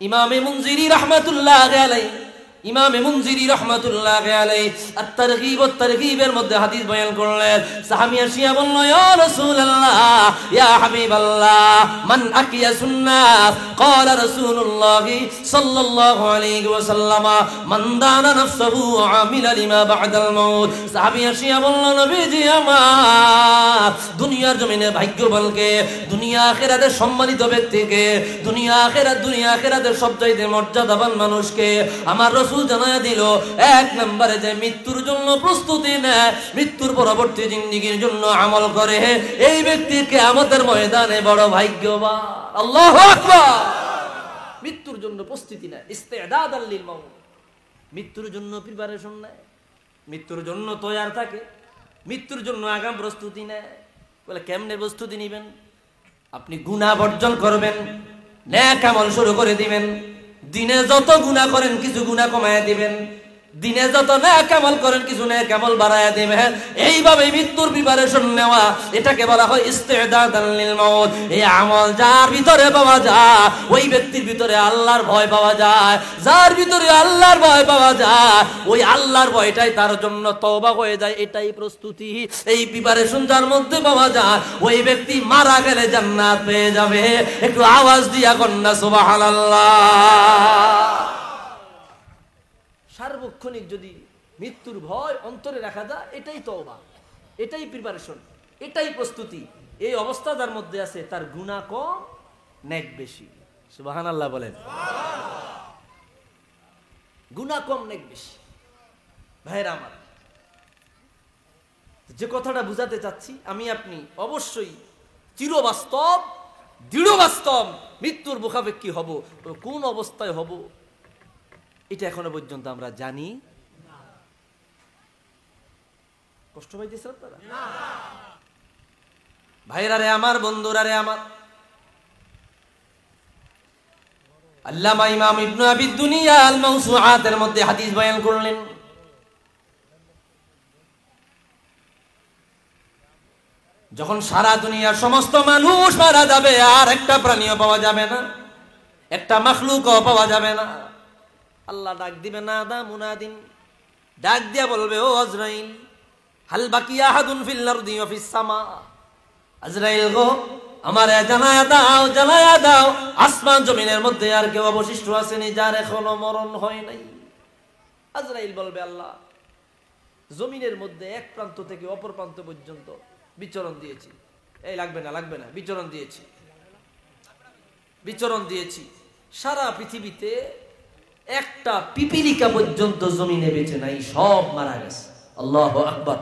ইমামে মুনজিরি রাহমাতুল্লাহি আলাইহি ইমামে মুনজিরি রাহমাতুল্লাহি আলাইহি আত-তারগীব ওয়াত তারগীবের মধ্যে হাদিস বয়ান করলেন। সাহাবী আসিয়া বলল, ইয়া রাসূলুল্লাহ ইয়া হাবিবাল্লাহ মান আকিয়া সুন্নাত ক্বালা রাসূলুল্লাহ সাল্লাল্লাহু আলাইহি ওয়াসাল্লাম মান দানা নাফসাহু আমিলা লিমা বা'দাল মাউত। সাহাবী আসিয়া বলল, নবীজি আমার, দুনিয়ার জমিনে ভাগ্যবানকে, দুনিয়া আখিরাতের সম্মানিত ব্যক্তিকে, দুনিয়া আখিরাতের সবচাইতে মর্যাদাবান মানুষকে আমার রাসূল জানায়া দিল, এক নম্বরে যে মৃত্যুর জন্য প্রস্তুতি নেয়, মৃত্যুর পরবর্তী জিন্দেগীর জন্য আমল করে, এই ব্যক্তি কিয়ামতের ময়দানে বড় ভাগ্যবান। আল্লাহু আকবার। মৃত্যুর জন্য প্রস্তুতি নেয়, ইস্তিদাদাল লিল মাউত, মৃত্যুর জন্য প্রিপারেশন নেয়, মৃত্যুর জন্য তৈয়ার থাকে, মৃত্যুর জন্য আগাম প্রস্তুতি নেয়। বলে কেমনে প্রস্তুতি নেবেন? আপনি গুনাহ বর্জন করবেন, নেক আমল শুরু করে দিবেন, দিনে যত গুনাহ করেন কিছু গুনাহ কমায়া দিবেন, দিনে যত নেক আমল করেন কিছু নেক আমল বাড়ায়া দিবেন। এইভাবে মৃত্যুর প্রিপারেশন নেওয়া, এটাকে বলা হয় ইস্তিদাদাল লিল মাউত। এই আমল যার ভিতরে পাওয়া যায়, ওই ব্যক্তির ভিতরে আল্লাহর ভয় পাওয়া যায়। যার ভিতরে আল্লাহর ভয় পাওয়া যায়, ওই আল্লাহর ভয়টাই তার জন্য তওবা হয়ে যায়। এটাই প্রস্তুতি, এই প্রিপারেশন যার মধ্যে পাওয়া যায়, ওই ব্যক্তি মারা গেলে জান্নাত পেয়ে যাবে। একটু আওয়াজ দিয়া কন্যা সুবহানাল্লাহ। সার্বক্ষণিক যদি মৃত্যুর ভয় অন্তরে রাখা যায়, এটাই তওবা, এটাই প্রিপারেশন, এটাই প্রস্তুতি। এই অবস্থা যার মধ্যে আছে, তার গুনাহ কম, নেক বেশি। সুবহানাল্লাহ বলেন। গুনাহ কম, নেক বেশি। ভাইরা আমার, যে কথাটা বুঝাতে চাচ্ছি, আমি আপনি অবশ্যই চিরবাস্তব, দৃঢ় বাস্তব মৃত্যুর মুখাপেক্ষী হব। কোন অবস্থায় হব এটা এখনো পর্যন্ত আমরা জানি না। কষ্ট পাইতেছেন আপনারা? ভাইরা রে আমার, বন্ধুরা রে আমার, আল্লামা ইমাম ইবনে আবি দুনিয়া আল মাওসুআতের মধ্যে হাদিস বয়ান করলেন। যখন সারা দুনিয়ার সমস্ত মানুষ মারা যাবে, আর একটা প্রাণীও পাওয়া যাবে না, একটা মাখলুকও পাওয়া যাবে না, আল্লাহ ডাক দিবে, না দা মুনাদিন, ডাক দিয়া বলবে, ও আজরাইল, হাল বাকিয়া আহাদুন ফিল আরদি ওয়া ফিস সামা। আজরাইল গো, আমারে জানায়া দাও, জানায়া দাও, আসমান জমিনের মধ্যে আর কেউ অবশিষ্ট আসেনি যার এখনো মরণ হয় নাই। আজরাইল বলবে, আল্লাহ, জমিনের মধ্যে এক প্রান্ত থেকে অপর প্রান্ত পর্যন্ত বিচরণ দিয়েছি, এই লাগবে না, লাগবে না, বিচরণ দিয়েছি, সারা পৃথিবীতে একটা পিপিলিকা পর্যন্ত জমিনে বেঁচে নাই, সব মারা গেছে। আল্লাহু আকবার।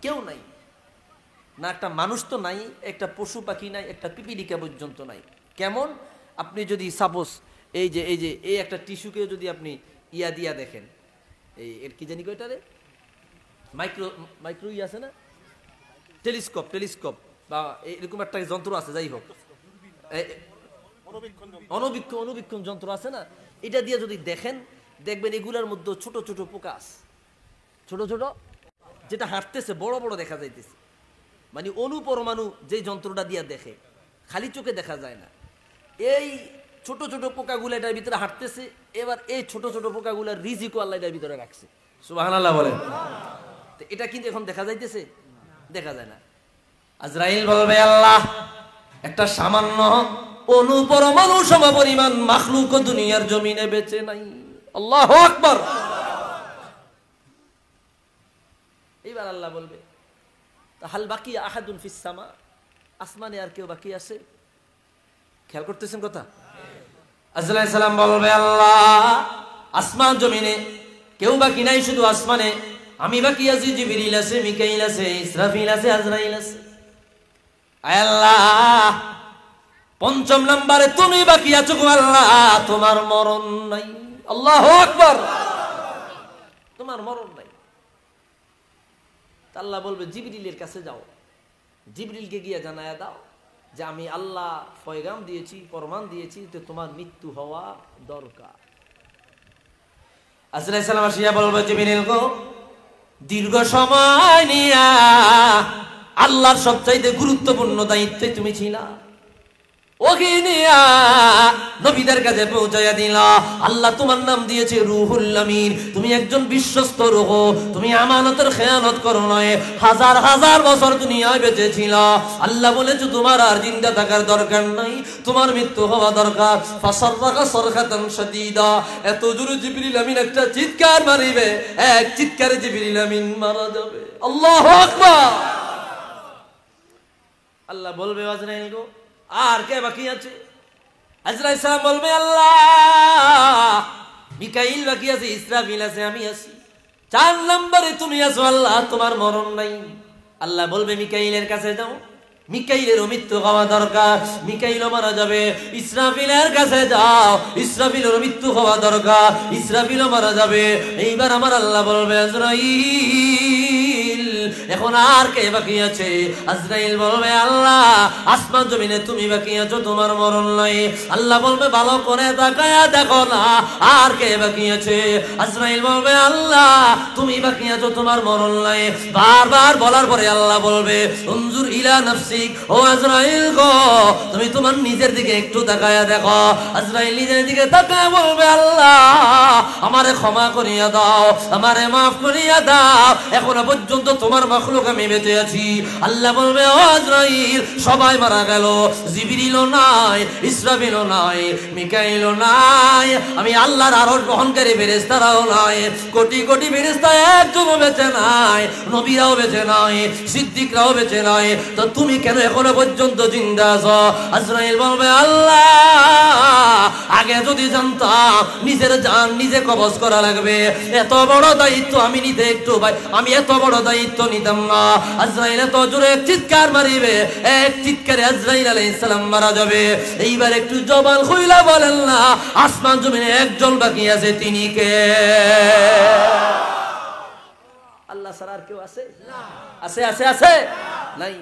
কেউ নাই, না একটা মানুষ তো নাই, একটা পশু পাখি নাই, একটা পিপিলিকা পর্যন্ত নাই। কেমন? আপনি যদি সাপোজ এই একটা টিস্যুকে যদি আপনি ইয়া দিয়া দেখেন, এর কি জানি কয়টা রে, মাইক্রো আছে না, টেলিস্কোপ বা এরকম একটা যন্ত্র আছে, যাই হোক, অনুবীক্ষণ যন্ত্র আছে না, এটা দিয়ে যদি দেখেন, দেখবেন এগুলার মধ্যে ছোট ছোট পোকা আছে, ছোট ছোট, যেটা হাঁটতেছে বড় বড় দেখা যাইতেছে। মানে অনুপরমাণু যে যন্ত্রটা দিয়ে দেখে, খালি চোখে দেখা যায় না, এই ছোট ছোট পোকাগুলো এটার ভিতরে হাঁটতেছে। এবার এই ছোট ছোট পোকাগুলোর রিজিকও আল্লাহ এটার ভিতরে রাখছে। সুবহানাল্লাহ বলেন। তো এটা কিন্তু এখন দেখা যাইতেছে, দেখা যায় না। আজরাইল বলবে, আল্লাহ, একটা সামান্য অনুপরমাণু সমপরিমাণ মাখলুক দুনিয়ার জমিনে বেঁচে নাই। আল্লাহু আকবার। এইবার আল্লাহ বলবে, হাল বাকিয়া আহাদুন ফিস সামা, আসমানে আর কেউ বাকি আছে? খেয়াল করতেছেন কথা? আজরাইল সালাম বলবে, আল্লাহ, আসমান জমিনে কেউ বাকি নাই, শুধু আসমানে আমি বাকি আছি, জিবরিল আছে, মিকাইল আছে, ইসরাফিল আছে, আজরাইল আছে। আল্লাহ, পঞ্চম নম্বরে তুমি বাকি আছো গো আল্লাহ, তোমার মরণ নাই। আল্লাহু আকবার। তোমার মরণ নাই। আল্লাহ বলবে, জিবরিলের কাছে যাও, জিবরিলকে গিয়ে জানায়া দাও যে আমি আল্লাহ পয়গাম দিয়েছি, ফরমান দিয়েছি, তো তোমার মৃত্যু হওয়া দরকার। আজরাইল সালাম আসিয়া বলবে, জিবরিল গো, দীর্ঘ সময় নিয়া আল্লাহর সবচাইতে গুরুত্বপূর্ণ দায়িত্বে তুমি ছিলা, ওকে নিয়া ফেরেশতাদের কাছে পৌঁছায়া দিলা। আল্লাহ তোমার নাম দিয়েছে রুহুল আমিন, তুমি একজন বিশ্বস্ত রূহ, তুমি আমানতের খেয়ানত করো নয়। হাজার হাজার বছর দুনিয়ায় বেঁচে ছিলা, আল্লাহ বলেছে তোমার আর জিন্দা থাকার দরকার নাই, তোমার মৃত্যু হওয়া দরকার। ফাসাররাকা সারখাতান শাদীদা, এত জোরে জিবরিল আমিন একটা চিৎকার মারিবে, এক চিৎকারে জিবরিল আমিন মারা যাবে। আল্লাহু আকবার। আল্লাহ বলবে আজরাইল গো আর কে বাকি আছে? আজরাইল সালাম বলবে আল্লাহ মিকাইল বাকি আছে, ইসরাফিল আছে, আমি আছি, 4 নম্বরে তুমি আছো আল্লাহ, তোমার মরণ নাই। আল্লাহ বলবে মিকাইলের কাছে যাও, মিকাইলেরও মৃত্যু হওয়া দরকার, মিকাইলও মারা যাবে। ইসরাফিলের কাছে যাও, ইসরাফিলেরও মৃত্যু হওয়া দরকার, ইসরাফিলও মারা যাবে। এইবার আমার আল্লাহ বলবে আজরাইল এখন আর কে বাকি আছে? আজরাইল বলবে আল্লাহ আসমান জমিনে তুমি বাকি আছো, তোমার মরণ নাই। আল্লাহ বলবে ভালো করে তাকায়া দেখো না আর কে বাকি আছে। আজরাইল বলবে আল্লাহ তুমি বাকি আছো, তোমার মরণ নাই। বারবার বলার পরে আল্লাহ বলবে উনজুর ইলা নাফসিক, ও আজরাইল গো তুমি তোমার নিজের দিকে একটু তাকায়া দেখো। আজরাইল নিজের দিকে তাকায়া বলবে আল্লাহ আমারে ক্ষমা করিয়া দাও, আমারে মাফ করিয়া দাও, এখনো পর্যন্ত তোমার মাখলুক আমি বেঁচে আছি। আল্লাহ বলবে ও আজরাইল সবাই মারা গেল, জিবরিলও নাই, ইসরাফিলও নাই, মিকাইলও নাই, আমি আল্লাহর আরশ বহনকারী ফেরেশতারাও নাই, কোটি কোটি ফেরেশতা একজনও বেঁচে নাই, নবীরাও বেঁচে নাই, সিদ্দিকরাও বেঁচে নাই, তো তুমি কেন এখনো পর্যন্ত জিন্দা আছো? আজরাইল বলবে আল্লাহ আগে যদি জানতাম নিজের জান নিজে কবজ করা লাগবে, এত বড় দায়িত্ব আমি নিতে একটু ভাই আমি এত বড় দায়িত্ব নিতাম না। আজরাইল এত জোরে চিৎকার মারিবে, এক চিৎকারে আজরাইল আলাইহিস সালাম মারা যাবে। এইবার একটু জবান খুইলা বলেন না আসমান জমিনে একজন বাকি আছে, তিনি কে? আল্লাহ ছাড়া আর কেউ আছে? আছে আছে আছে নাই।